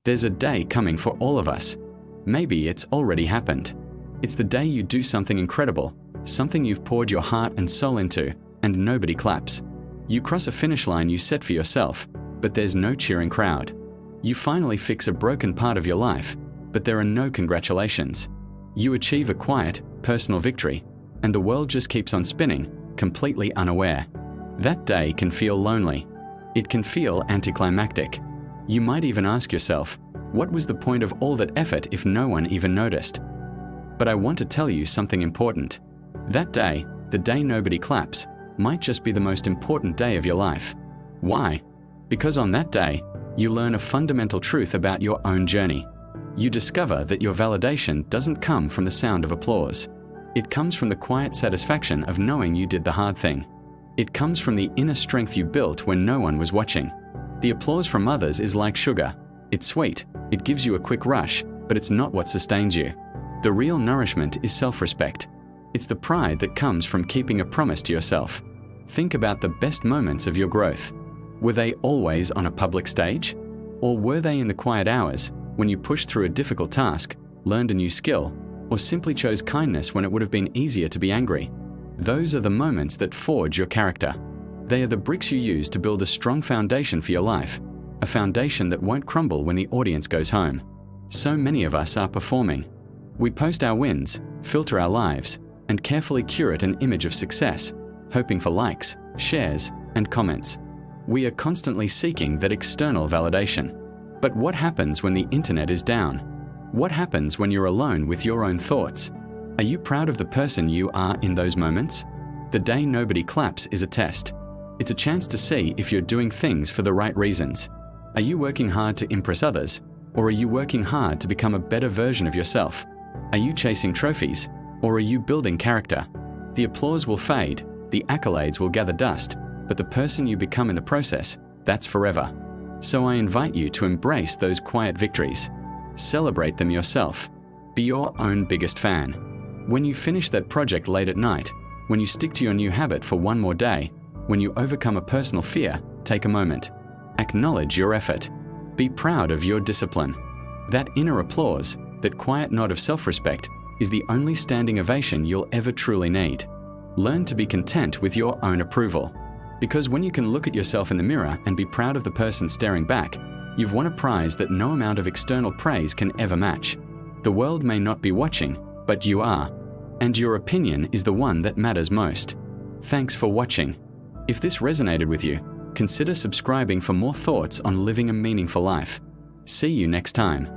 There's a day coming for all of us. Maybe it's already happened. It's the day you do something incredible, something you've poured your heart and soul into, and nobody claps. You cross a finish line you set for yourself, but there's no cheering crowd. You finally fix a broken part of your life, but there are no congratulations. You achieve a quiet, personal victory, and the world just keeps on spinning, completely unaware. That day can feel lonely. It can feel anticlimactic. You might even ask yourself, what was the point of all that effort if no one even noticed? But I want to tell you something important. That day, the day nobody claps, might just be the most important day of your life. Why? Because on that day, you learn a fundamental truth about your own journey. You discover that your validation doesn't come from the sound of applause. It comes from the quiet satisfaction of knowing you did the hard thing. It comes from the inner strength you built when no one was watching. The applause from others is like sugar. It's sweet, it gives you a quick rush, but it's not what sustains you. The real nourishment is self-respect. It's the pride that comes from keeping a promise to yourself. Think about the best moments of your growth. Were they always on a public stage? Or were they in the quiet hours, when you pushed through a difficult task, learned a new skill, or simply chose kindness when it would have been easier to be angry? Those are the moments that forge your character. They are the bricks you use to build a strong foundation for your life, a foundation that won't crumble when the audience goes home. So many of us are performing. We post our wins, filter our lives, and carefully curate an image of success, hoping for likes, shares, and comments. We are constantly seeking that external validation. But what happens when the internet is down? What happens when you're alone with your own thoughts? Are you proud of the person you are in those moments? The day nobody claps is a test. It's a chance to see if you're doing things for the right reasons. Are you working hard to impress others? Or are you working hard to become a better version of yourself? Are you chasing trophies? Or are you building character? The applause will fade, the accolades will gather dust, but the person you become in the process, that's forever. So I invite you to embrace those quiet victories. Celebrate them yourself. Be your own biggest fan. When you finish that project late at night, when you stick to your new habit for one more day, when you overcome a personal fear, take a moment. Acknowledge your effort. Be proud of your discipline. That inner applause, that quiet nod of self-respect, is the only standing ovation you'll ever truly need. Learn to be content with your own approval. Because when you can look at yourself in the mirror and be proud of the person staring back, you've won a prize that no amount of external praise can ever match. The world may not be watching, but you are. And your opinion is the one that matters most. Thanks for watching. If this resonated with you, consider subscribing for more thoughts on living a meaningful life. See you next time.